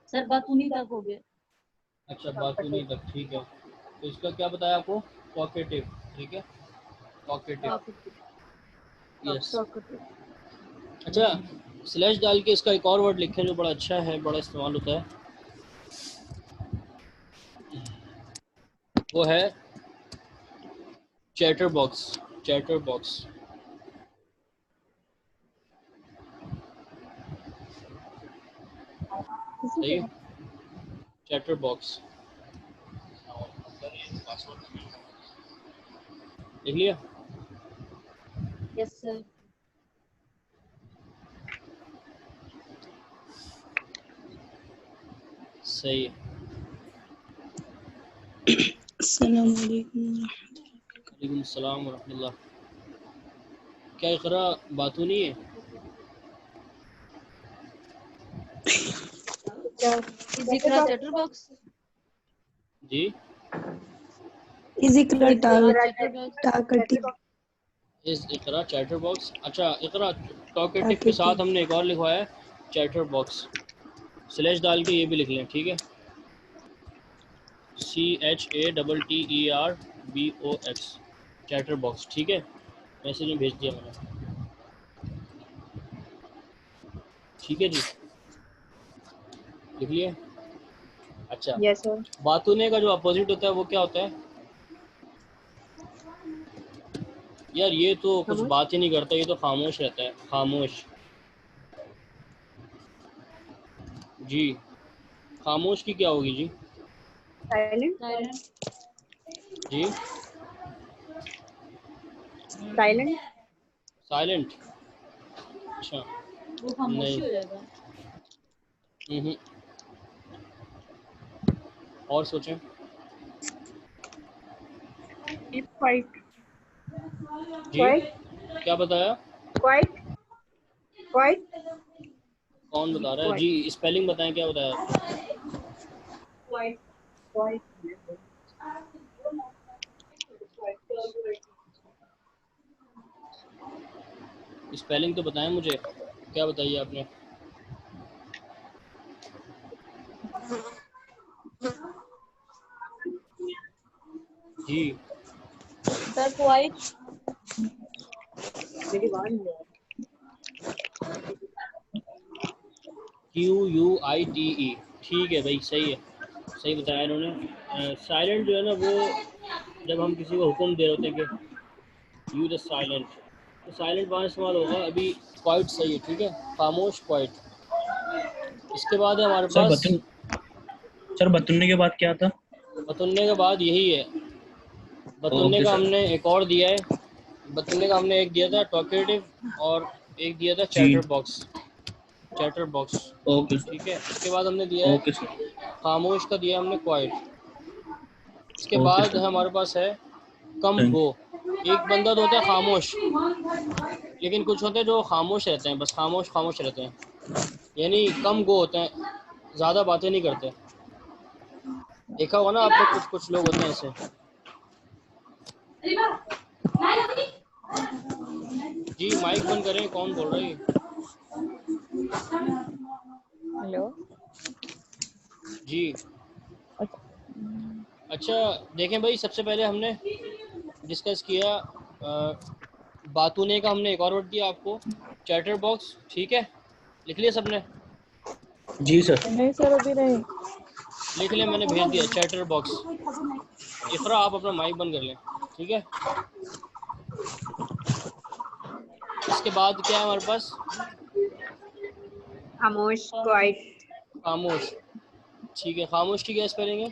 Sir बातूनी तक हो गया। अच्छा बातूनी तक, ठीक है। तो इसका क्या बताया आपको? टॉकेटिव, ठीक है, टॉकेटिव, यस। अच्छा, स्लैश डाल के इसका एक और वर्ड लिखें जो बड़ा अच्छा है, बड़ा इस्तेमाल होता है, वो है चैटर बॉक्स। चैटर बॉक्स, सही है, चैटर बॉक्स लिख लिया? Yes sir. सही है। अस्सलाम वालेकुम। वालेकुम सलाम व रहमतुल्लाह। क्या इकरा बातूनी है? जिक्र चैटर बॉक्स। जी, इस इकरा चैटर बॉक्स। टाकटिव इस इकरा चैटर बॉक्स। अच्छा, इकरा टॉकेटिव के टाकटिव साथ हमने एक और लिखवाया है, चैटर बॉक्स। स्लैश डाल के ये भी लिख लें, ठीक है, CHATTERBOX, चैटर बॉक्स, ठीक है। मैसेज में भेज दिया मैंने, ठीक है जी, लिख लिए? अच्छा, यस सर। बातूने का जो अपोजिट होता है वो क्या होता है? यार ये तो कुछ बात ही नहीं करता, ये तो खामोश रहता है, खामोश। जी, खामोश की क्या होगी जी? साइलेंट। जी, साइलेंट। साइलेंट। अच्छा, वो खामोशी नहीं, हो जाएगा। और सोचें। क्वाइट। जी, क्या बताया? क्वाइट। क्वाइट। कौन बता रहा है जी? स्पेलिंग बताएं, क्या बताया आपको? क्वाइट। क्वाइट। स्पेलिंग तो बताएं मुझे, क्या बताइए आपने? जी, सर क्वाइट। मेरी बात नहीं है। QUITE, ठीक है भाई, सही है, सही बताया इन्होंने। साइलेंट जो है ना, वो जब हम किसी को हुक्म दे रहे होते हैं कि यू द साइलेंट, तो साइलेंट वहाँ इस्तेमाल होगा। अभी क्वाइट सही है, ठीक है, खामोश, क्वाइट। इसके बाद है हमारे सर पास, बतन सर बतुन्ने के बाद क्या था? बतुन्ने के बाद यही है। बतुन्ने ओके का सर। हमने एक और दिया है, बतुन्ने का हमने एक दिया था टॉकेटिव, और एक दिया था जी, chatter box. Chatter box, okay sir. ठीक है। इसके बाद हमने दिया है ओके सर। खामोश का, दिया हमने क्वाइट। इसके ओके बाद सर। हमारे पास है कम थैंक गो। एक बंदा तो होता है खामोश, लेकिन कुछ होते हैं जो खामोश रहते हैं, बस खामोश खामोश रहते हैं, यानी कम गो होते हैं, ज़्यादा बातें नहीं करते। देखा होगा ना आपने, कुछ कुछ लोग होते हैं ऐसे। जी, माइक बंद करें, कौन बोल रहा है ये? हेलो। जी, अच्छा, देखें भाई, सबसे पहले हमने डिस्कस किया बातूने का, हमने एक और वर्ड दिया आपको, चैटर बॉक्स, ठीक है, लिख लिया सबने? जी सर। नहीं सर अभी नहीं। लिख लिया, मैंने भेज दिया चैटर बॉक्स। इकरा आप अपना माइक बंद कर लें, ठीक है। इसके बाद क्या है हमारे पास? खामोश। क्वाइट। खामोश, ठीक है। खामोश की क्या स्पेलिंग है?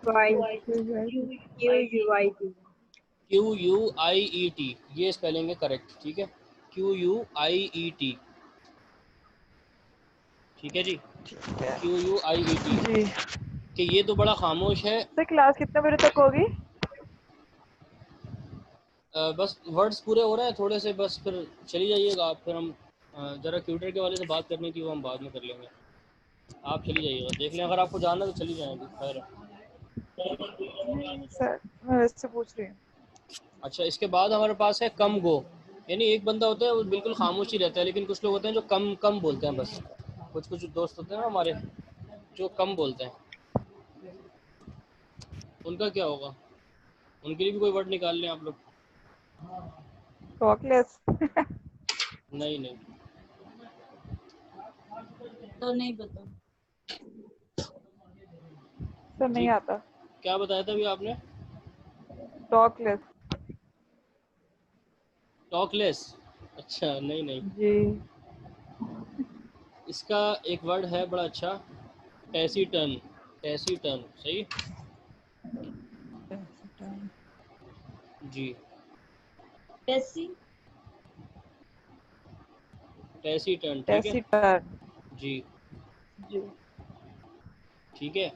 क्वाइट। QUIT। QUIET, ये स्पेलिंग है करेक्ट, ठीक है, QUIET, ठीक है जी, QUIET, जी कि ये तो बड़ा खामोश है। सर क्लास कितने बजे तक होगी? बस वर्ड्स पूरे हो रहे हैं थोड़े से, बस फिर चली जाइएगा आप। फिर हम ज़रा ट्यूटर के वाले से बात करनी थी, वो हम बाद में कर लेंगे। आप चली जाइएगा, देख लें, अगर आपको जाना तो चली जाएंगे, खैर है। नहीं सर मैं वैसे पूछ रही हूँ। अच्छा, इसके बाद हमारे पास है कम गो, यानी एक बंदा होता है वो बिल्कुल खामोश ही रहता है, लेकिन कुछ लोग होते हैं जो कम कम बोलते हैं बस। कुछ कुछ दोस्त होते हैं ना हमारे जो कम बोलते हैं, उनका क्या होगा? उनके लिए भी कोई वर्ड निकाल लें आप लोग। टॉकलेस। नहीं नहीं, तो नहीं पता। सर नहीं जी आता। क्या बताया था अभी आपने? टॉकलेस। टॉकलेस? अच्छा नहीं नहीं, जी। इसका एक वर्ड है बड़ा अच्छा, टैसीटर्न। टैसीटर्न सही जी, कैसी? टैसीटर्न ठीक है टैसीटर्न। जी। जी ठीक है,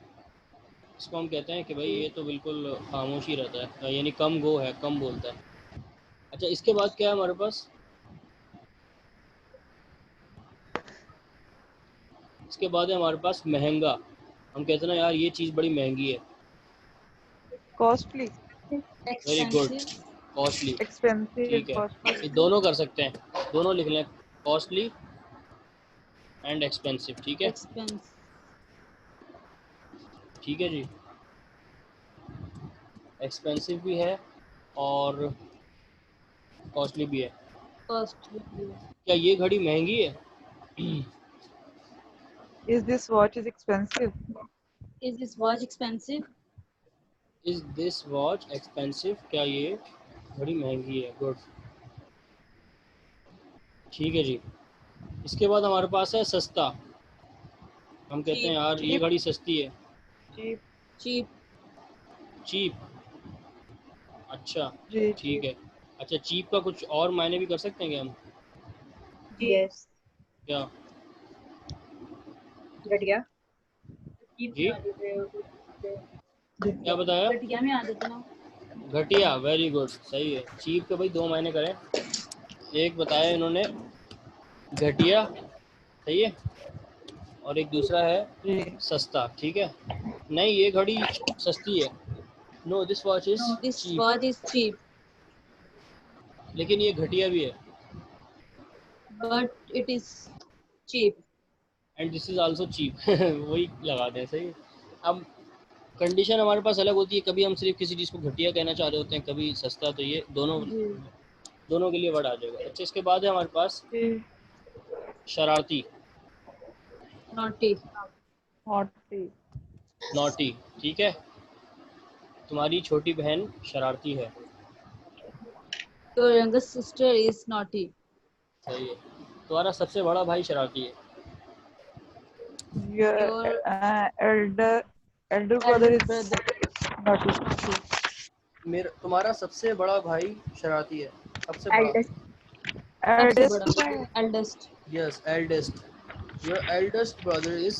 इसको हम कहते हैं कि भाई ये तो बिल्कुल खामोश ही रहता है, यानी कम गो है, कम बोलता है। अच्छा इसके बाद क्या है हमारे पास? इसके बाद है हमारे पास महंगा। हम कहते हैं ना यार ये चीज़ बड़ी महंगी है। Costly. Very good, expensive. Costly. Expensive ठीक है, कॉस्टली। ये दोनों कर सकते हैं, दोनों लिख लें, कॉस्टली एंड एक्सपेंसिव। ठीक है, एक्सपेंस। ठीक है जी। एक्सपेंसिव भी है और कॉस्टली भी है। कॉस्टली। क्या ये घड़ी महंगी है? Is this watch is expensive? Is this watch expensive? Is this watch expensive? क्या ये घड़ी महंगी है? गुड, ठीक है जी। इसके बाद हमारे पास है सस्ता। हम कहते हैं चीप। यार ये Cheap. घड़ी सस्ती है। Cheap. चीप। चीप? अच्छा जी ठीक cheap. है। अच्छा चीप का कुछ और मायने भी कर सकते हैं क्या हम? यस। क्या? घटिया। जी क्या बताया? घटिया में आ जाता ना। घटिया, वेरी गुड, सही है। चीप के भाई दो मायने करें, एक बताया इन्होंने घटिया, सही है, और एक दूसरा है जी सस्ता। ठीक है, नहीं ये घड़ी सस्ती है, no this watch is no this cheap, watch is cheap लेकिन ये घटिया भी है, but it is cheap. And this is also cheap. वही लगा दें, सही है। अब कंडीशन हमारे पास अलग होती है, कभी हम सिर्फ किसी चीज़ को घटिया कहना चाह रहे होते हैं, कभी सस्ता, तो ये दोनों जी। दोनों के लिए वर्ड आ जाएगा। अच्छा इसके बाद है हमारे पास जी शरारती, नॉटी। naughty. नॉटी। ठीक है, तुम्हारी छोटी बहन शरारती है, your younger sister is naughty. सही है। तुम्हारा सबसे बड़ा भाई शरारती है, Your your elder brother Elder is brother naughty. Naughty. मेरा तुम्हारा सबसे बड़ा भाई शरारती है, सबसे बड़ा। सबसे Eldest बड़ा। by eldest. Yes eldest, your eldest brother is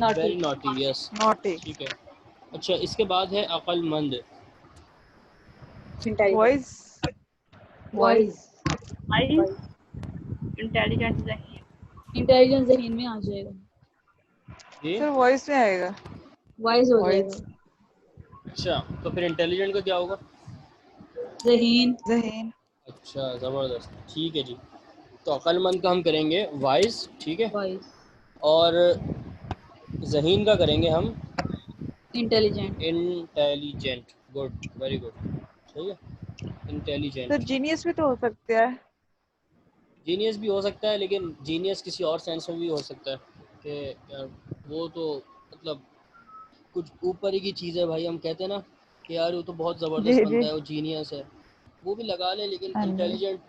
naughty. Very naughty, yes. naughty. ठीक है, अच्छा इसके बाद है अक्लमंद। Voice. वॉइस। इंटेलिजेंट इंटेलिजेंस जहीन में आ जाएगा। जी सर वॉइस में आएगा। वाइज हो Voice. जाएगा। अच्छा, तो फिर इंटेलिजेंट का क्या होगा? जहीन। Zahin. अच्छा ज़बरदस्त, ठीक है जी। तो अक्लमंद का हम करेंगे वाइज, ठीक है, वाइज। और जहीन का करेंगे हम intelligent. Intelligent. Good, very good, सही है, सर इंटेलिजेंट। जीनियस भी तो हो सकता है। जीनियस भी हो सकता है, लेकिन जीनियस किसी और सेंस में भी हो सकता है कि यार वो तो मतलब कुछ ऊपर ही की चीज़ है भाई, हम कहते हैं ना कि यार वो तो बहुत ज़बरदस्त जी जी। बंदा है, वो जीनियस है, वो भी लगा ले, लेकिन हाँ जी। इंटेलिजेंट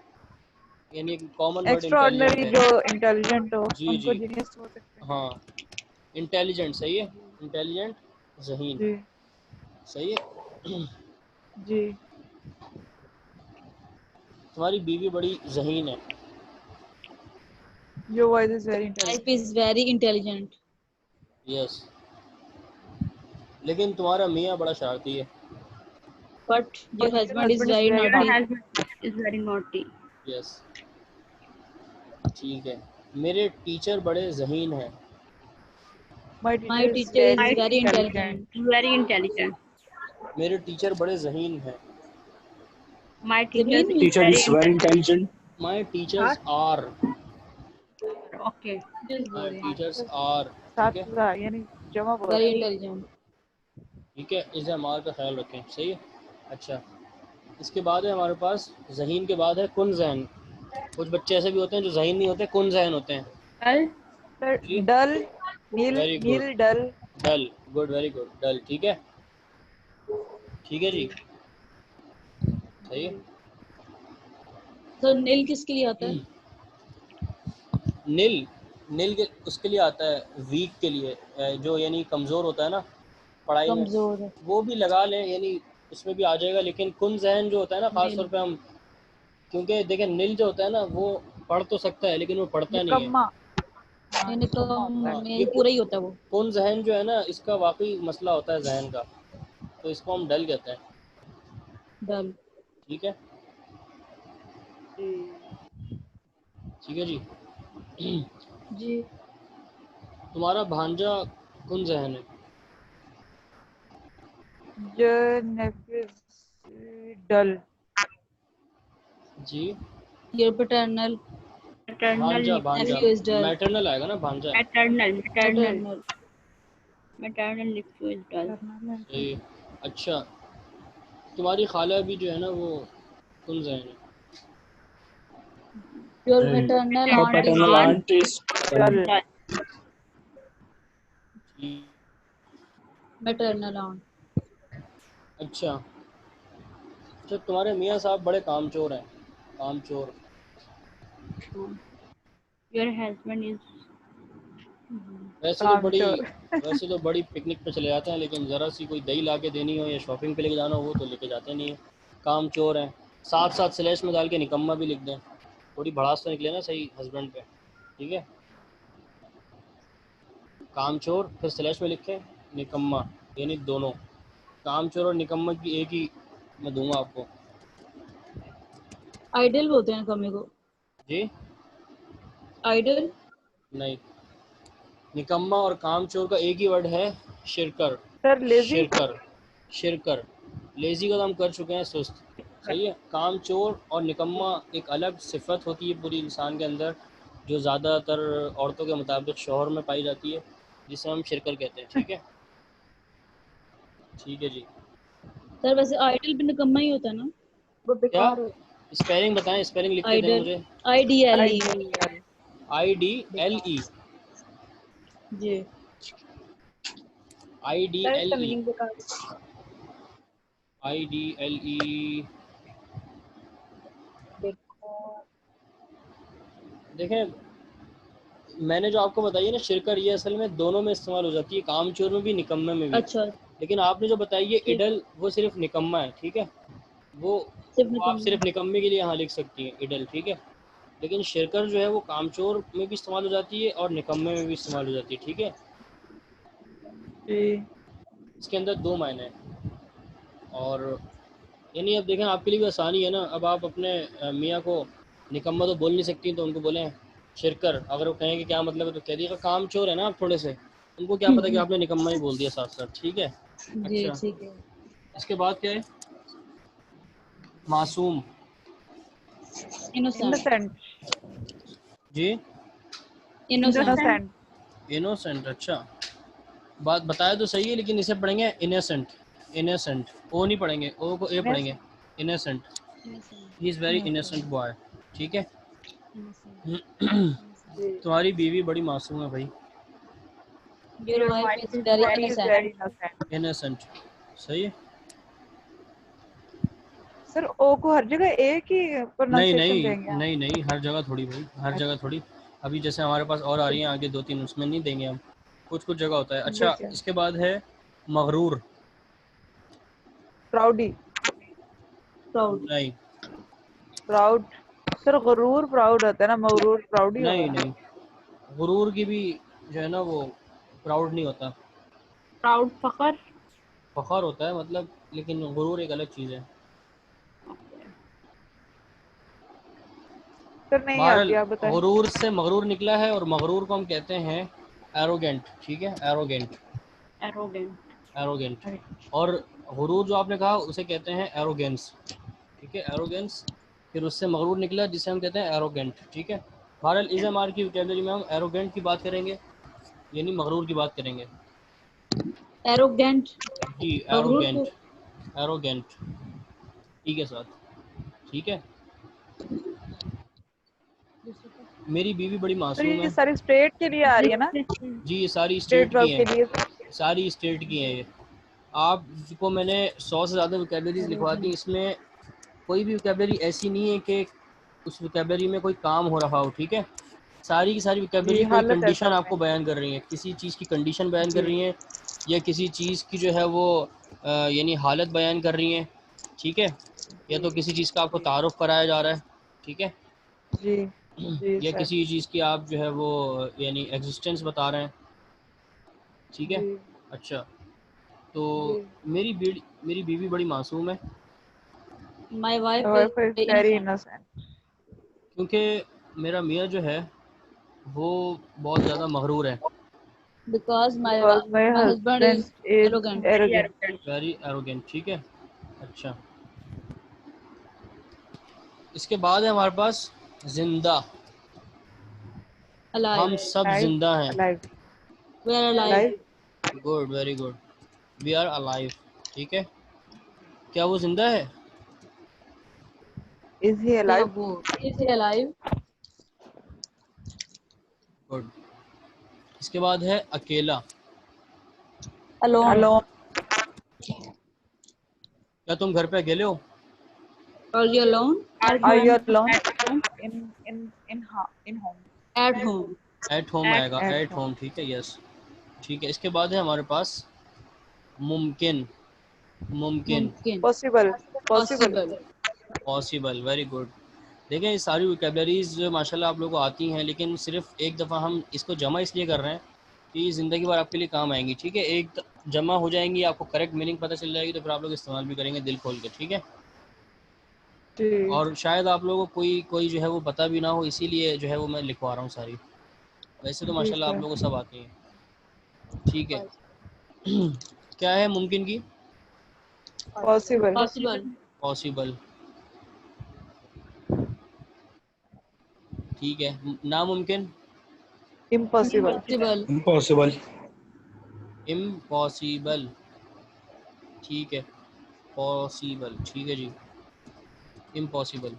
यानी एक common word extra intelligent ordinary है। जो इंटेलिजेंट हो जी उनको जी, जीनियस हो सकते हैं। हाँ इंटेलिजेंट सही है, इंटेलिजेंट जहीन, जी सही है। जी। तुम्हारी बीवी बड़ी जहीन है, your voice is very wife intelligent. Is very intelligent yes, लेकिन तुम्हारा मियाँ बड़ा शरारती है, but your Your husband is husband is very very your naughty. naughty. Husband is very naughty. Yes, ठीक है। मेरे टीचर बड़े जहीन हैं, My teacher my is teacher is my very very intelligent. Intelligent. Very intelligent. मेरे teacher बड़े जहीन हैं, my teacher जहीन is में। Teacher very is very intelligent. intelligent. My teachers are Okay. Just boy. Teachers are, सात ठीक है का यानी जमा बोल Very रहे हैं। intelligent. ठीक है, इस अमाल का ख्याल रखें, सही है। अच्छा, इसके बाद है हमारे पास जहीन के बाद है कुन जहन। कुछ बच्चे ऐसे भी होते हैं जो जहीन नहीं होते, कुन जहन होते हैं। L. सर जी, डल, नील वेरी गुड, नील डल। डल, गुड, वेरी गुड, डल, ठीक है, ठीक है जी, सही है। So नील किसके लिए आता है? नील, नील के उसके लिए आता है वीक के लिए, जो यानी कमज़ोर होता है ना पढ़ाई में, कमजोर है। वो भी लगा लें, यानी उसमें भी आ जाएगा। लेकिन कुन जहन जो होता है ना, ख़ास नील तौर पे हम, क्योंकि देखें नील जो होता है ना वो पढ़ तो सकता है लेकिन वो पढ़ता नहीं है। निकम्मा। हाँ यानी निकम्मा होता है। हाँ, यानी ये पूरा ही होता है वो। कुन जहन जो है ना, इसका वाकई मसला होता है जहन का, तो इसको हम डल कहते हैं, डल। ठीक है, जी ठीक है जी। जी। तुम्हारा भांजा कुन जहन है। ज नेफिस डल। जी, Your paternal. भांजा, Maternal. भांजा, Nephew is dull. मैटरनल आएगा ना, भांजा Maternal. Maternal. Maternal. Maternal nephew is dull. सही। अच्छा, तुम्हारी खाला भी जो है ना वो कुन जहन है। Your Right. maternal Her aunt is paternal dull. aunt is dull. Dull. ठीक, Maternal aunt. अच्छा, अच्छा, तुम्हारे मियाँ साहब बड़े कामचोर हैं, कामचोर। Your husband is कामचोर। वैसे तो बड़ी पिकनिक पे चले जाते हैं, लेकिन ज़रा सी कोई दही ला के देनी हो या शॉपिंग पे लेके जाना हो वो तो लेके जाते नहीं है। कामचोर हैं, साथ साथ स्लैश में डाल के निकम्मा भी लिख दें, थोड़ी भड़ास तो निकले ना सही हस्बैंड पे, ठीक है। कामचोर फिर स्लैश में लिखें निकम्मा, यानी दोनों, कामचोर और निकम्मा की एक ही मैं दूंगा आपको। Idle बोलते हैं कमी को। जी, Idle. नहीं, निकम्मा और कामचोर का एक ही वर्ड है, Shirkar, sir lazy. Shirkar, Shirkar. Lazy का तो हम कर चुके हैं, सुस्त, सही है। कामचोर और निकम्मा एक अलग सिफत होती है पूरी इंसान के अंदर, जो ज़्यादातर औरतों के मुताबिक शौहर में पाई जाती है, जिसे हम शिरकर कहते हैं, ठीक है, ठीक है जी। सर वैसे आइडल भी निकम्मा ही होता है ना? वो क्या बेकार होता स्पेलिंग बताएं, स्पेलिंग लिख है। के दें आइडल। मुझे। IDLE। आइडियल। IDLE, जी। सर इसका IDLE, मीनिंग बेकार है। IDLE। देखो। देखें, मैंने जो आपको बताई है ना शिरकर, ये असल में दोनों में इस्तेमाल हो जाती है, कामचोर में भी निकम्मे में भी। अच्छा। लेकिन आपने जो बताई है ठीक। इडल, वो सिर्फ निकम्मा है, ठीक है, वो सिर्फ वो आप निकम्मा। सिर्फ निकम्मे के लिए यहाँ लिख सकती हैं इडल, ठीक है। लेकिन शिरकर जो है वो कामचोर में भी इस्तेमाल हो जाती है और निकम्मे में भी इस्तेमाल हो जाती है, ठीक है। जी इसके अंदर दो मायने हैं। और यानी अब देखें आपके लिए भी आसानी है ना, अब आप अपने मियाँ को निकम्मा तो बोल नहीं सकती, तो उनको बोलें शिरकर, अगर वो कहें कि क्या मतलब है तो कह दिएगा कामचोर है ना आप थोड़े से, उनको क्या पता कि आपने निकम्मा ही बोल दिया साथ साथ, ठीक है। जी अच्छा, ठीक है। इसके बाद क्या है, मासूम। इनोसेंट। इनोसेंट। जी, इनोसेंट। innocent. इनोसेंट, अच्छा, बात बताया तो सही है, लेकिन इसे पढ़ेंगे इनोसेंट, इनोसेंट, ओ नहीं पढ़ेंगे, ओ को ए पढ़ेंगे, innocent, he is very innocent boy, ठीक है। जी तुम्हारी बीवी बड़ी मासूम है भाई, your Your wife wife is is very wife very is innocent. Very innocent. Innocent. Innocent, सही है। सर ओ को हर जगह एक ही नहीं प्रोनाउंसिएशन नहीं देंगे आप? नहीं नहीं, हर जगह थोड़ी भाई, हर जगह थोड़ी। अभी जैसे हमारे पास और आ रही हैं आगे दो तीन, उसमें नहीं देंगे हम, कुछ कुछ जगह होता है। अच्छा, ठीक है। इसके बाद है मगरूर। प्राउडी। प्राउड। नहीं प्राउड। सर गरूर प्राउड होता है ना, मगरूर प्राउड ही नहीं होगा। नहीं, गुरूर की भी जो है ना वो प्राउड नहीं होता, Proud फखर. फ़ख्र होता है मतलब, लेकिन गुरूर एक अलग चीज़ है। सर नहीं आती, बहरहाल, आप बताएं। गुरूर से मगरूर निकला है, और मगरूर को हम कहते हैं एरोगेंट, ठीक है, एरोगेंट, Arrogant. एरोगेंट। और गुरूर जो आपने कहा उसे कहते हैं एरोगेंस, ठीक है, एरोगेंस। फिर उससे मगरूर निकला जिसे हम कहते हैं एरोगेंट, ठीक है। बहरहाल इज़ की वोकैबुलरी में हम एरोगेंट की बात करेंगे, यानी मगरूर की बात करेंगे। एरोगेंट जी मगरूर को एरोगेंट, एरोगेंट ठीक है साथ, ठीक है। मेरी बीवी बड़ी सर मासूम ये है। सारी स्ट्रेट के लिए आ रही है ना, जी ये सारी स्ट्रेट स्टेट की वर्ब के हैं, लिए। सारी स्टेट की हैं ये। आपको मैंने 100 से ज़्यादा वोकैबुलरीज लिखवाती, इसमें कोई भी वोकैबुलरी ऐसी नहीं है कि उस वोकैबुलरी में कोई काम हो रहा हो, ठीक है। सारी की सारी जी वोकैबुलरी कोई हालत है कंडीशन सब में। आपको बयान कर रही है, किसी चीज़ की कंडीशन बयान कर जी रही हैं, या किसी चीज़ की जो है वो यानी हालत बयान कर रही हैं, ठीक है। या जी तो किसी चीज़ का आपको जी तारुफ कराया जा रहा है, ठीक है। जी जी या सर। किसी चीज़ की आप जो है वो यानी एग्जिस्टेंस बता रहे हैं, ठीक है। जी अच्छा, तो जी मेरी बीवी बड़ी मासूम है, my wife wife is is very innocent innocent क्योंकि मेरा मियाँ जो है वो बहुत ज़्यादा मगरूर है, because because my my husband husband is is arrogant. Very arrogant. arrogant. Very arrogant, ठीक है। अच्छा, इसके बाद है हमारे पास जिंदा, अलाइव हम सब अलाइव जिंदा हैं। Alive we are alive. Alive. Good, very good, we are alive, ठीक है। क्या वो जिंदा है? इज ही क्या अलाइव? वो इज अलाइव? गुड। इसके बाद है अकेला, अलोन। अलोन। क्या तुम घर पे अकेले हो? Are you alone? Are are you you alone? at home? In home. At home. At home At आएगा, एट एट होम। होम, ठीक है, यस, ठीक है। इसके बाद है हमारे पास मुमकिन, मुमकिन, मुमकिन। Possible. Possible. Possible. Possible, very good. देखें ये सारी वोकैबुलरीज माशाल्लाह आप लोगों को आती हैं, लेकिन सिर्फ एक दफ़ा हम इसको जमा इसलिए कर रहे हैं कि ज़िंदगी भर आपके लिए काम आएंगी, ठीक है। जमा हो जाएंगी, आपको करेक्ट मीनिंग पता चल जाएगी, तो फिर आप लोग इस्तेमाल भी करेंगे दिल खोल के, ठीक है। जी और शायद आप लोगों को कोई कोई जो है वो पता भी ना हो, इसीलिए जो है वो मैं लिखवा रहा हूँ सारी। वैसे तो जी माशाल्लाह आप सर। लोगों को सब आती हैं, ठीक है। क्या है मुमकिन की? पॉसिबल। पॉसिबल। पॉसिबल, ठीक है। नामुमकिन? इम्पॉसिबल। पॉसिबल। इम्पॉसिबल। इम्पॉसिबल, ठीक है। पॉसिबल, ठीक है जी, इम्पॉसिबल।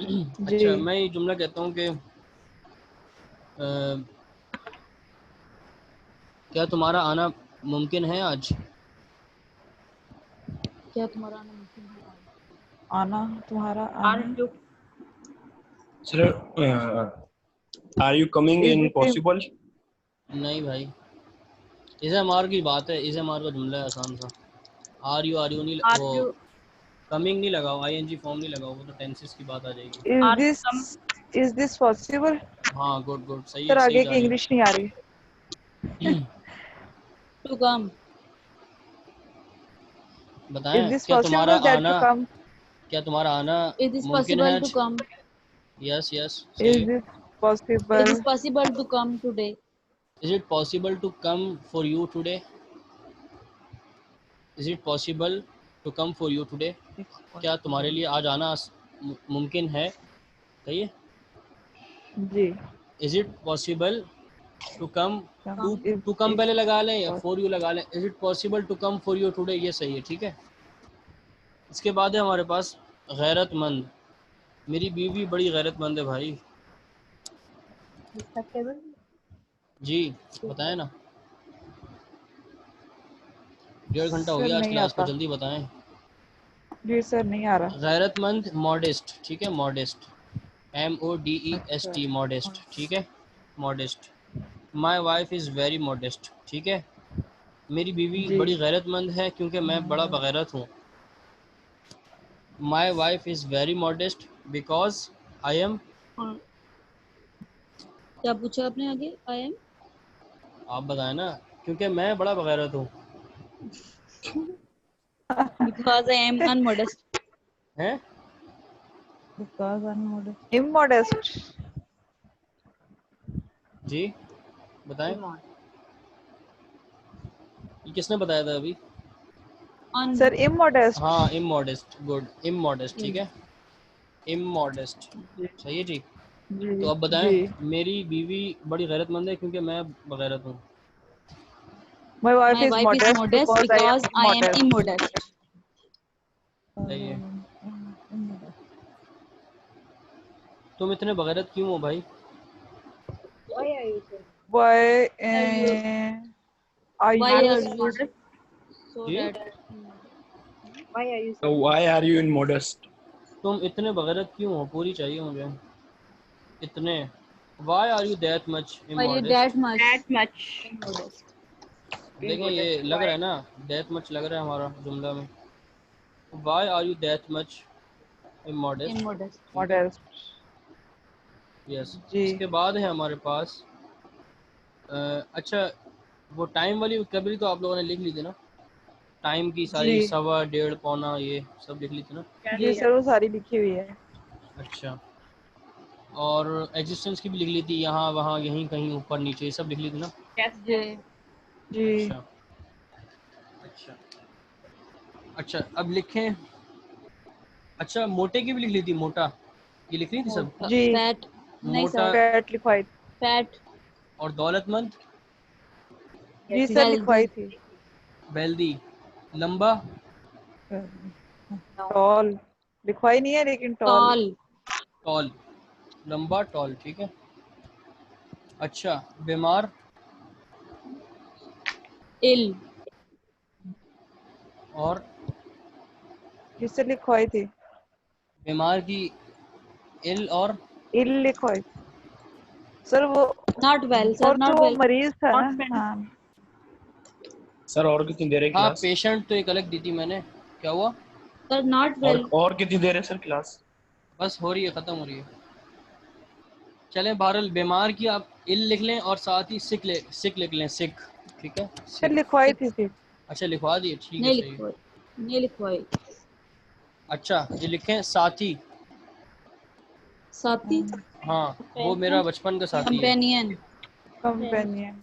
जी अच्छा, मैं ये जुमला कहता हूँ कि क्या तुम्हारा आना मुमकिन है आज? क्या तुम्हारा आना मुमकिन है आज? आना, तुम्हारा are आना। you sir are you coming is in it? Possible? नहीं भाई, इसे मार की बात है, इसे मार का जुमला है आसान सा। आर यू नहीं, are वो you कमिंग नहीं लगाओ, आईएनजी फॉर्म नहीं लगाओ, वो तो टेंसेस की बात आ जाएगी। Is are this? come is this possible? हाँ गुड गुड, सही है, सर सही आगे जा की रही इंग्लिश नहीं आ रही। हो। To come. इज बताएं, this possible that to come? क्या तुम्हारा आना इज दिस मुमकिन है पॉसिबल टू आज? कम? यस यस, सही इज है। This is possible? This possible to come today? Is it possible to come for you today? Is it possible to come for you today? क्या तुम्हारे लिए आज आना मुमकिन है? सही है। जी। Is it possible to come, to is to come is पहले लगा लें या फॉर यू लगा लें? Is it possible to come for you today, ये सही है, ठीक है। इसके बाद है हमारे पास गैरतमंद। मेरी बीवी बड़ी गैरतमंद है भाई। रिस्पेक्टेबल। जी बताएं ना, 1.5 घंटा हो सर गया आज नहीं क्लास को, आता। जल्दी बताएं। जी सर नहीं आ रहा। गैरतमंद, मॉडेस्ट, ठीक है, मॉडेस्ट, अच्छा। MODEST, मॉडेस्ट, ठीक है, modest. My wife is very modest, ठीक है। मेरी बीवी जी बड़ी गैरतमंद है क्योंकि मैं बड़ा बगैरत हूँ। My wife is very modest because I am, क्या पूछा आपने आगे? I am. आप बताएं ना, क्योंकि मैं बड़ा बगैरत हूँ। Because I am unmodest. हैं? बिकॉज अनमोडेस्ट। इमोडेस्ट। जी बताएं, ये किसने बताया था अभी? Sir immodest. हाँ इमोडेस्ट, गुड, इमोडेस्ट, ठीक है, इमोडेस्ट, जी सही है जी। तो जी अब बताएं, जी। मेरी बीवी बड़ी गैरतमंद है क्योंकि मैं बगैरत हूँ। My wife My is wife is modest modest because I am because I am immodest. immodest. सही है। तुम इतने बगैरत क्यों हो भाई? Why are Why you are you so ji, that? So why are you in modest? तुम इतने बगैरत क्यों हो, पूरी चाहिए मुझे। इतने, why are you that much Why you immodest. that much That much. immodest? देखें ये लग रहा है ना, दैट मच लग रहा है हमारा जुमला में। Why are you that much immodest, Immodest. ठीक है। modest? यस, जी इसके बाद है हमारे पास अच्छा, वो टाइम वाली वोकैबुलरी तो आप लोगों ने लिख ली थी ना, टाइम की सारी जी सवा डेढ़ पौना ये सब लिख ली थी ना। जी सर, वो सारी लिखी हुई है। अच्छा, और एग्जिस्टेंस की भी लिख ली थी, यहाँ वहाँ यहीं कहीं ऊपर नीचे, ये सब लिख ली थी ना। जी जी अच्छा अच्छा अच्छा, अब लिखें। अच्छा, मोटे की भी लिख ली थी, मोटा, ये लिख ली थी सब। मोटा जी fat नहीं मोटा सर फैट लिखवाई थी। fat और दौलतमंद, जी सर wealthy लिखवाई थी। वेल्दी, लंबा, टॉल लिखवाई नहीं है लेकिन टॉल। tall टॉल, लंबा टॉल, ठीक है। अच्छा, बीमार, ill और जी सर लिखवाई थी। बीमार की इल, और इल लिखवाई थी सर वो। not well sir और not जो well मरीज था ना, Not well. हाँ सर और कितनी देर है हाँ, क्लास? पेशेंट तो एक अलग दी थी मैंने। क्या हुआ? sir not well और कितनी देर है सर क्लास? बस हो रही है, ख़त्म हो रही है। चलें, बहरहाल बीमार की आप इल लिख लें और साथ ही सिक लिख लें, सिक, ठीक है, सर सिक। लिखवाई थी six फिर। अच्छा, लिखवा दिए, ठीक है, नहीं सही है। लिखवाई नहीं लिखवाई अच्छा, ये लिखें साथी। साथी हाँ, वो मेरा बचपन का साथी है। companion companion.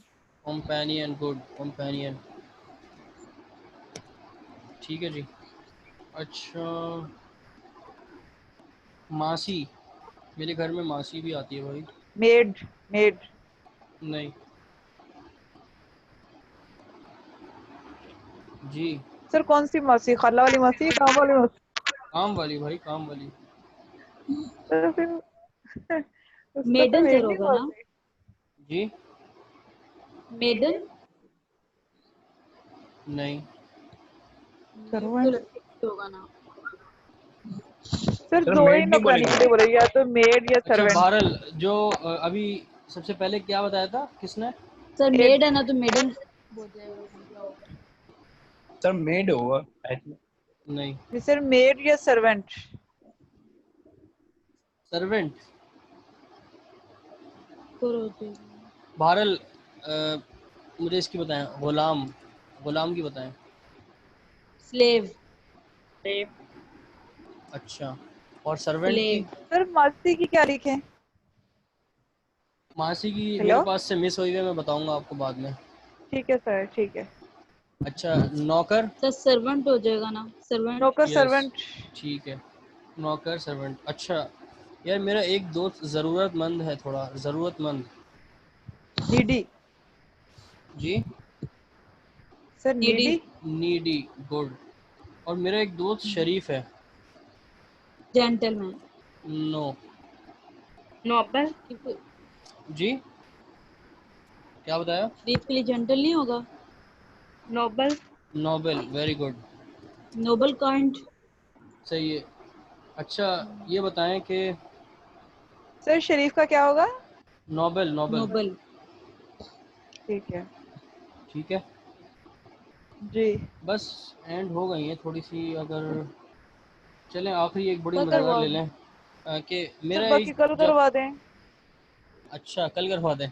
Companion, good, companion, ठीक है जी। अच्छा, मासी, मेरे घर में मासी भी आती है भाई। Made made. नहीं जी, सर कौन सी मासी, खाला वाली मासी, काम वाली मासी? काम वाली भाई, काम वाली। सर फिर उसको तो मेडन सर मेड नहीं होगा ना बोलते। जी, मेडन नहीं मेड तो सर्वेंट। लड़की होगा ना सर सर दो ही मेड नहीं नौकरानी के बोलेंगे। लिए बोले, या तो मेड या अच्छा, सर्वेंट। बहरहाल जो अभी सबसे पहले क्या बताया था किसने? Sir made. मेड है ना तो मेडन हो जाएगा फिर क्या होगा सर मेड होगा I think। नहीं, जी सर मेड या सर्वेंट। सर्वेंट। फिर हो जाएगा बहरहाल मुझे इसकी बताएं, गुलाम, गुलाम की बताएं। slave अच्छा, और सर्वेंट की? slave सर मासी की क्या लिखे? मासी की मेरे हेलो। पास से मिस हुई है, मैं बताऊंगा आपको बाद में। ठीक है सर, ठीक है। अच्छा, नौकर। सर सर्वेंट हो जाएगा ना सर्वेंट नौकर यस, सर्वेंट। ठीक है, नौकर सर्वेंट। अच्छा यार, मेरा एक दोस्त ज़रूरतमंद है, थोड़ा ज़रूरतमंद। नीडी। जी, sir needy needy. Needy, good. और मेरा एक दोस्त शरीफ है। Gentleman no. Noble. जी, क्या बताया? शरीफ के लिए जेंटल नहीं होगा Noble. Noble, very good, noble kind सही है। अच्छा, ये बताएं कि सर शरीफ का क्या होगा? नोबेल, नोबेल, नोबल ठीक है ठीक है। जी। बस एंड हो गई है थोड़ी सी, अगर चलें आखिरी एक बड़ी कल मज़ेदार करवाओ ले लें कि सर मेरा बाकी एक कल जब, करवा दें। अच्छा कल करवा दें,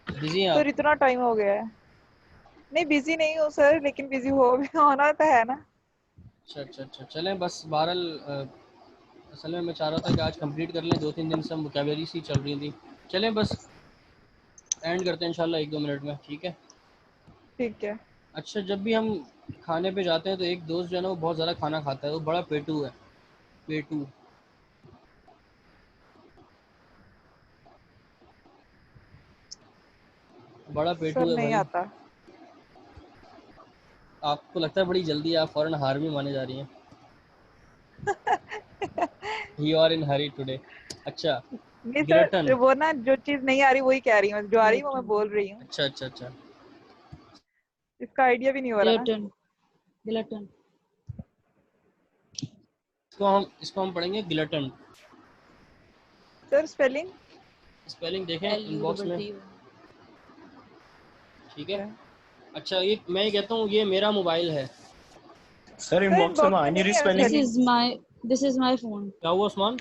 बिजी हैं आप? सर इतना टाइम हो गया है। नहीं बिजी नहीं हूँ सर, लेकिन बिजी हो भी होना तो है ना। अच्छा अच्छा अच्छा, चलें बस बहरहाल असल में मैं चाह रहा था कि आज कंप्लीट कर लें, 2-3 दिन से हम वोकैबुलरी सी चल रही थी। चलें बस एंड करते हैं इंशाल्लाह 1-2 मिनट में, ठीक है। ठीक है। अच्छा, जब भी हम खाने पे जाते हैं तो एक दोस्त जो है ना वो बहुत ज़्यादा खाना खाता है, वो बड़ा पेटू है, पेटू। बड़ा सर पेटू है नहीं भाई। आता। आपको लगता है बड़ी जल्दी आप फौरन हार भी माने जा रही हैं। You are in hurry today. अच्छा नहीं गिलटन। सर, वो ना जो चीज नहीं आ रही वही कह रही हूँ, जो आ रही है वो मैं बोल रही हूँ। अच्छा अच्छा अच्छा। इसका आइडिया भी नहीं हो रहा ना। गिलेटन गिलेटन इसको हम पढ़ेंगे गिलटन। Sir spelling. स्पेलिंग देखें इनबॉक्स में। LUTT ठीक है। अच्छा ये मैं ये कहता हूँ ये मेरा मोबाइल है। Sir, सर inbox में इनबॉक्स में आ नहीं नहीं रही है spelling। This is my phone. क्या हुआ उस्मान?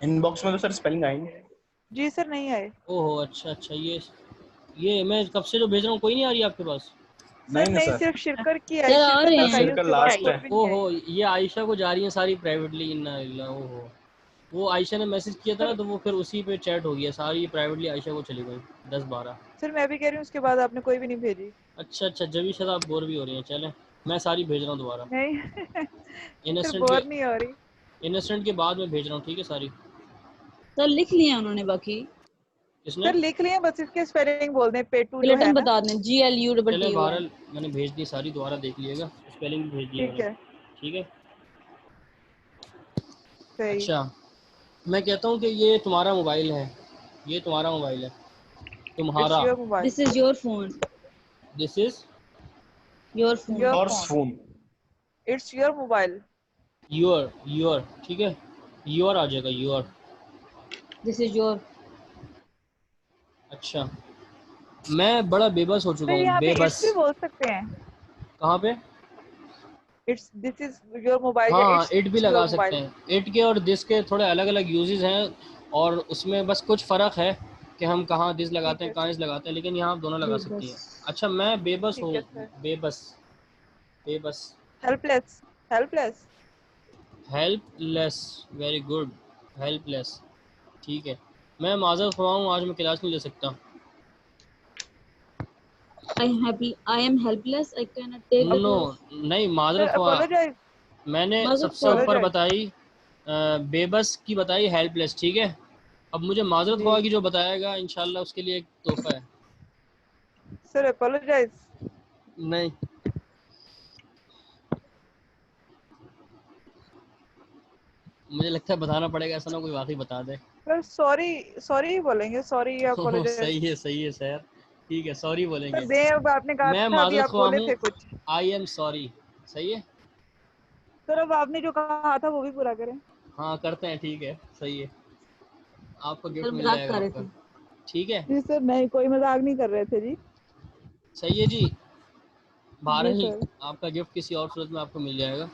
Inbox में तो सर spelling आई नहीं। जी सर नहीं आए। ओहो अच्छा अच्छा ये मैं कब से जो भेज रहा हूँ कोई नहीं आ रही आपके पास? सर नहीं नहीं, सर। सिर्फ शिरकर की आई, सर आ शिरकर रहे तक आई, हैं। शिरकर उसके बाद लास्ट कोई है। भी नहीं आई। ओहो ये आयशा को जा रही है सारी प्राइवेटली। इन्ना लिल्लाह। ओहो वो आयशा ने मैसेज किया था ना सर तो वो फिर उसी पे चैट हो गया सारी प्राइवेटली आयशा को चली गई 10-12। सर मैं भी कह रही हूँ, उसके बाद आपने कोई भी नहीं भेजी। अच्छा अच्छा जब शायद आप बोर भी हो रही हैं। चलें मैं सारी भेज रहा हूँ दोबारा। नहीं सर इनोसेंट के बोर नहीं हो रही। बाद में भेज रहा हूँ ठीक है सारी। सर लिख लिया उन्होंने बाकी। किसने? सर लिख लिए, बस इसके स्पेलिंग बोल दें, पेटू जो है गिलेटन ना। बता दें चले GLUTTY। बहरहाल मैंने भेज दी सारी दोबारा देख लीजिएगा। स्पेलिंग भी भेज दिया ठीक मैंने। है। ठीक है। सही। अच्छा मैं कहता हूँ कि ये तुम्हारा मोबाइल है। ये तुम्हारा मोबाइल है। इट्स तुम्हारा। Your mobile. This is your phone. This is your phone. Your Or phone. phone। It's your mobile. Your ठीक है। योर आ जाएगा योर। This is your. अच्छा मैं बड़ा बेबस हो चुका सर हूँ। यहाँ पे इट्स बेबस। भी बोल सकते हैं। कहाँ पे? It's this is your mobile या हाँ इट भी इट्स योर लगा सकते मोबाइल। हैं। इट के और दिस के थोड़े अलग अलग यूजेस हैं और उसमें बस कुछ फ़र्क है कि हम कहाँ दिस लगाते ठीक हैं है कहाँ सर। इस लगाते हैं लेकिन यहाँ आप दोनों लगा सकती बेबस। हैं। अच्छा मैं बेबस ठीक हूँ। है सर। बेबस। बेबस। Helpless. Helpless. Helpless. Very good. Helpless. ठीक है। मैं माज़रत ख्वाह हूँ आज मैं क्लास नहीं ले सकता। I am helpless. I cannot take the no course. नहीं सर माज़रत ख्वाह। अपोलोजाइज। मैंने माजूद सबसे हुआ। ऊपर अपोलोजाइज। बताई बेबस की बताई हेल्पलेस। ठीक है। अब मुझे माज़रत जी ख्वाह की जो बताएगा इंशाल्लाह उसके लिए एक तोहफा है। Sir apologize. नहीं मुझे लगता है बताना पड़ेगा ऐसा ना कोई वाकई बता दे। Sir sorry. सॉरी ही बोलेंगे, सॉरी या ओह, अपोलोजाइज। सही है सर। ठीक है सॉरी सर बोलेंगे। दें, अब आपने कहा मैं था, अभी माज़रत आप ख्वाह बोले हूँ। थे कुछ। I am sorry. सही है। सर अब आपने जो कहा था वो भी पूरा करें। हाँ करते हैं ठीक है सही है। आपको गिफ्ट सर मिल मजाक जाएगा कर रहे आपका। थे। ठीक है जी सर, नहीं कोई मजाक नहीं कर रहे थे जी। सही है जी। जी बहरहाल सर। आपका गिफ्ट किसी और सूरत में आपको मिल जाएगा।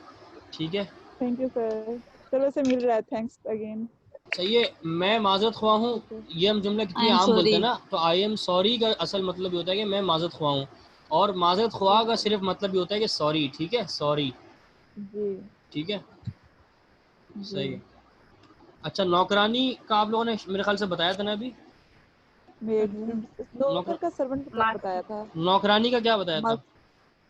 ठीक है थैंक यू सर। चलो से मिल रहा है, थैंक्स अगेन। सही है। मैं माज़रत ख्वाह हूँ। ठीक है। ये हम जुमला आई कितनी एम आम बोलते सॉरी। हैं ना तो आई एम सॉरी का असल मतलब ये होता है कि मैं माज़रत ख्वाह हूँ। और माज़रत ख्वाह ठीक का है सिर्फ मतलब ये होता है कि सॉरी। ठीक है सॉरी। जी। ठीक है जी सही है। अच्छा नौकरानी का आप लोगों ने मेरे ख्याल से बताया था ना अभी। मेड। नौकर नौकर का सर्वेंट बताया मासी। था। नौकरानी का क्या बताया था? मास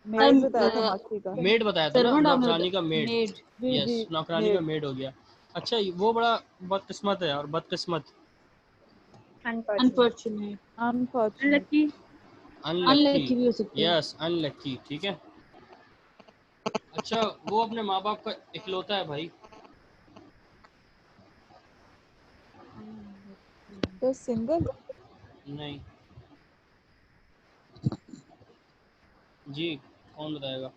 मेड बताया था, मासी का। मेड बताया था ना सर्वेंट आपने नौकरानी का मेड। मेड। जी यस जी। नौकरानी का मेड। मेड हो गया। अच्छा वो बड़ा बदकिस्मत है और बदकिस्मत। Unfortunate. Unfortunate. Unfortunate. Unlucky. Unlucky. Unlucky भी हो सकता है। यस अनलक्की ठीक है। अच्छा वो अपने माँ बाप का इकलौता है भाई। तो सिंगल। नहीं जी कौन बताएगा?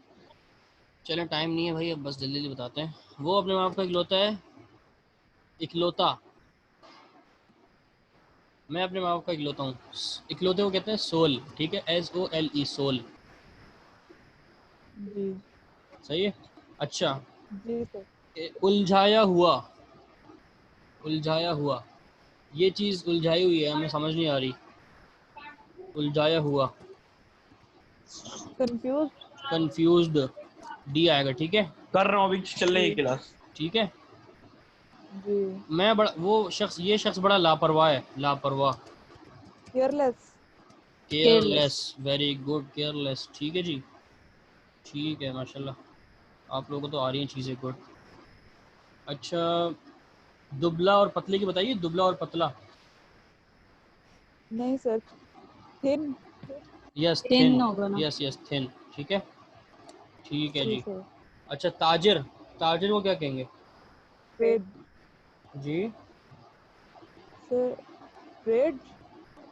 चलें टाइम नहीं है भाई अब बस जल्दी जल्दी बताते हैं। वो अपने माँ बाप का इकलौता है। इकलौता। मैं अपने माँ बाप का इकलौता हूँ। इकलौते को कहते हैं सोल। ठीक है SOLE सोल। जी। सही है। अच्छा जी सर। उलझाया हुआ। उलझाया हुआ ये चीज़ उलझाई हुई है हमें समझ नहीं आ रही। उलझाया हुआ। कंफ्यूज। कंफ्यूज्ड। डी आएगा ठीक है। कर रहा हूँ अभी चल रही है जी। क्लास। ठीक है। जी। मैं बड़ा वो शख्स ये शख्स बड़ा लापरवाह है। लापरवाह। Careless. Careless. Careless. Very good careless. ठीक है जी। ठीक है माशाल्लाह आप लोगों को तो आ रही हैं चीज़ें गुड। अच्छा दुबला और पतले की बताइए। दुबला और पतला। नहीं sir. Thin. Yes Thin thin, होगा ना। यस यस थिन, ठीक है ठीक है जी जी। सर। अच्छा ताजिर, ताजिर को क्या कहेंगे? ट्रेड जी सर। ट्रेड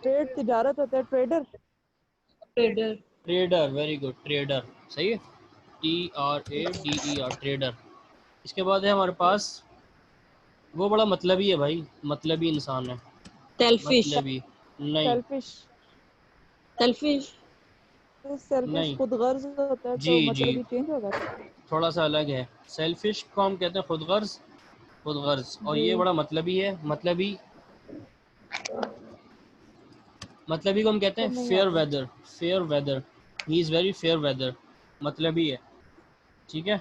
ट्रेड तिजारत होता है, trader. Trader. Trader, very good, trader सही है, TRADER ट्रेडर। इसके बाद है हमारे पास, वो बड़ा मतलबी है भाई, मतलबी इंसान है, Selfish. मतलबी। नहीं सेल्फिश। Selfish. तो सेल्फिश नहीं, खुद गर्ज होता है, जी तो जी मतलब ही चेंज होगा। थोड़ा सा अलग है। सेल्फिश को हम कहते हैं खुदगर्ज, खुदगर्ज, और जी ये बड़ा मतलबी है, मतलबी, मतलबी को हम कहते सर हैं नहीं फेयर आता। Weather, fair weather, he is very fair weather, मतलबी है, ठीक है।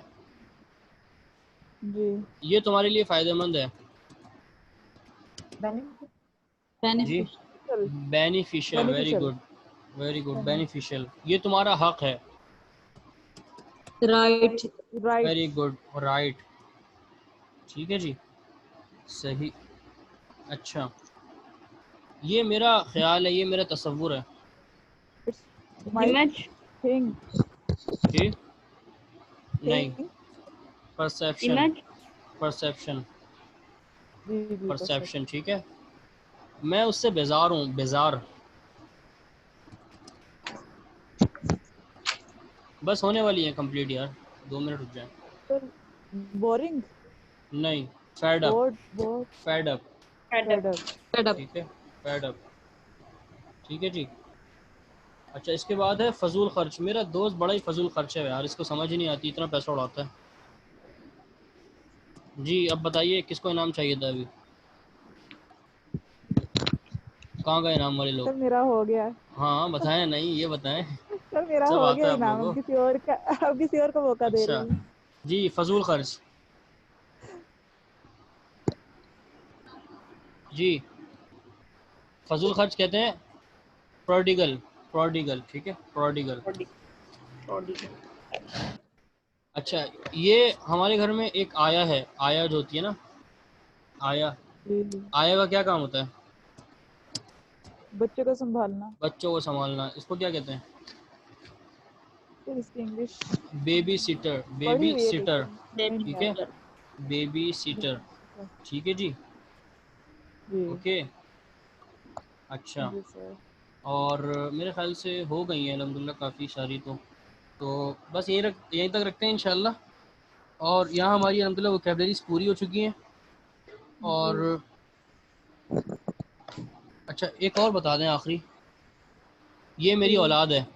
जी ये तुम्हारे लिए फ़ायदेमंद है जी। Beneficial. Beneficial, very beneficial. Good, very good, beneficial, ये तुम्हारा हक है, Right. Rights. Very good, right, ठीक है जी, सही। अच्छा, ये मेरा ख्याल है, ये मेरा तसव्वुर है इट्स माय Image. थिंग। जी, नहीं, थिंग। Perception, Image. परसेप्शन, जी जी परसेप्शन, ठीक है। मैं उससे बेजार हूँ, बेजार, बस होने वाली है कंप्लीट यार, 2 मिनट रुक जाए। सर। बोरिंग। नहीं, fed up, bored bored. Fed up, फेडर। Fed up. ठीक है, फेड अप, ठीक है जी। अच्छा, इसके बाद है फजूल खर्च। मेरा दोस्त बड़ा ही फजूल खर्च है यार, इसको समझ ही नहीं आती, इतना पैसा उड़ाता है। जी अब बताइए किसको इनाम चाहिए था अभी, कहाँ गए इनाम वाले लोग? सर मेरा हो गया। हाँ बताएं, नहीं ये बताएं, सर मेरा सब हो आता गया है आप इनाम, लोगों अब को। किसी और का, अब किसी और को मौका दे रही अच्छा हूँ। जी, फजूल खर्च, जी फजूल खर्च कहते हैं प्रोडिगल, प्रोडिगल, ठीक है, प्रोडिगल। अच्छा, ये हमारे घर में एक आया है, आया जो होती है ना, आया, जी जी। आया का क्या काम होता है? बच्चे को संभालना। बच्चों को संभालना, इसको क्या कहते हैं? सर इसकी इंग्लिश बेबी सीटर, पढ़ी बेबी हुई है सीटर, लेकिन समझ नहीं ठीक आ है, रही। बेबी सीटर, ठीक है जी, जी ओके। अच्छा, जी सर। और मेरे ख्याल से हो गई हैं अल्हम्दुलिल्लाह काफ़ी सारी, तो बस यहीं तक रखते हैं इंशाल्लाह। और यहाँ हमारी अल्हम्दुलिल्लाह वोकैबलरीज पूरी हो चुकी हैं। जी और अच्छा, एक और बता दें आखिरी, ये मेरी जी। औलाद है,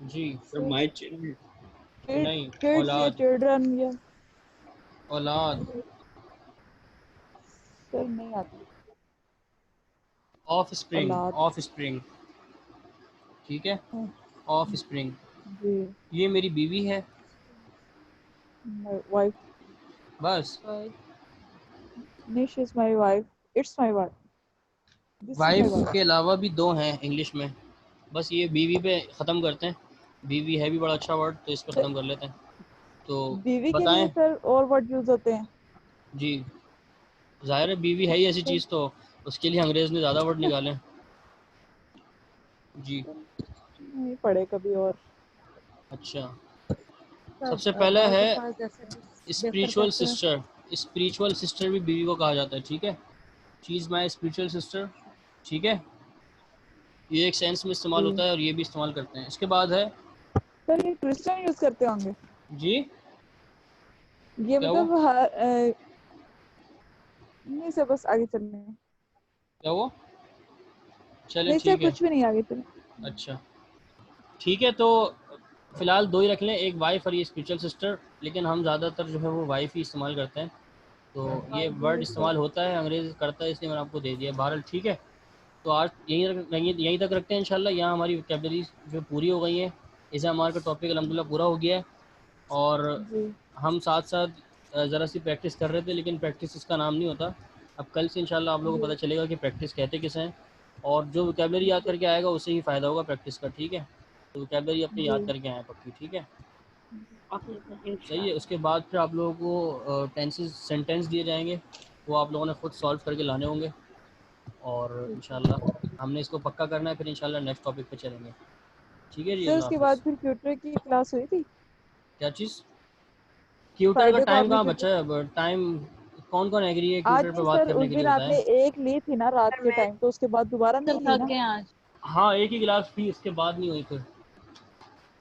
जी, So my children. नहीं, किड्स या औलाद, चिल्ड्रन या। औलाद, सर नहीं आती। ऑफ स्प्रिंग, औलाद। ऑफ स्प्रिंग, ठीक है, ऑफ स्प्रिंग, जी। ये मेरी बीवी है, माय वाइफ। बस। नहीं, she is my wife. It's my wife. This is my wife wife. के अलावा भी 2 हैं इंग्लिश में, बस ये बीवी पे ख़त्म करते हैं, बीवी है भी बड़ा अच्छा वर्ड, तो इस पे ख़त्म कर लेते हैं, तो बीवी के लिए बताएं। सर और वर्ड यूज होते हैं। जी, ज़ाहिर है बीवी है ही ऐसी चीज़, तो उसके लिए अंग्रेज़ ने ज़्यादा वर्ड निकाले हैं। जी, नहीं पढ़े कभी और। अच्छा, सर सबसे पहला भाई के है पास जैसे डिफर स्पिरिचुअल करते हैं। सिस्टर, स्पिरिचुअल सिस्टर भी बीवी को कहा जाता है, ठीक है, she is my spiritual sister, ठीक है, ये एक सेंस में इस्तेमाल जी होता है और ये भी इस्तेमाल करते हैं। इसके बाद है, सर, ये क्रिश्चियन यूज करते होंगे। जी ये क्या वो, मतलब नहीं सर, बस आगे चलने। क्या वो, चले नहीं सर, ठीक है, कुछ भी नहीं, आगे चले। अच्छा ठीक है, तो फ़िलहाल 2 ही रख लें, एक वाइफ और ये स्पिरिचुअल सिस्टर, लेकिन हम ज़्यादातर जो है वो वाइफ ही इस्तेमाल करते हैं, तो ये वर्ड जी सर। इस्तेमाल होता है, अंग्रेज़ करता है, इसलिए मैंने आपको दे दिया बहरहाल, ठीक है। तो आज यहीं तक रखते हैं इंशाल्लाह। यहाँ हमारी वोकैबलरी जो पूरी हो गई है, इसे हमारा का टॉपिक अल्हम्दुलिल्लाह पूरा हो गया है। और जी हम साथ साथ ज़रा सी प्रैक्टिस कर रहे थे, लेकिन प्रैक्टिस इसका नाम नहीं होता। अब कल से इंशाल्लाह आप लोगों को जी पता चलेगा कि प्रैक्टिस कहते किसे हैं, और जो वोकैबलरी याद करके आएगा उससे ही फ़ायदा होगा प्रैक्टिस का, ठीक है। तो वोकैबलरी अपनी जी याद करके आए पक्की, ठीक है, Okay, सही है। उसके बाद फिर आप लोगों को टेंसेस, सेंटेंस दिए जाएंगे, वो आप लोगों ने खुद सॉल्व करके लाने होंगे और इंशाल्लाह हमने इसको पक्का करना है, फिर इंशाल्लाह नेक्स्ट टॉपिक पे चलेंगे। ठीक है जी, सर अल्लाह उसके बाद हाफिज़। फिर ट्यूटर की क्लास हुई थी? क्या चीज़? ट्यूटर का फ्राइडे को टाइम आपने कहाँ ट्यूटर, बचा है? अब टाइम कौन कौन एग्री है आज ट्यूटर पे नहीं बात सर, करने उस के लिए दिन बताएं। आपने एक ली थी ना रात के टाइम, तो उसके बाद दोबारा नहीं सब ली थक ना? गए आज। हाँ एक ही क्लास थी, इसके बाद नहीं हुई फिर।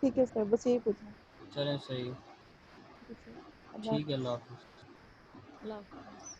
ठीक है सर, बस यही पूछना। चलें सही, ठीक है सर, अल्लाह ठीक है, हाफिज़। अल्लाह हाफिज़। अल्लाह हाफ़िज़।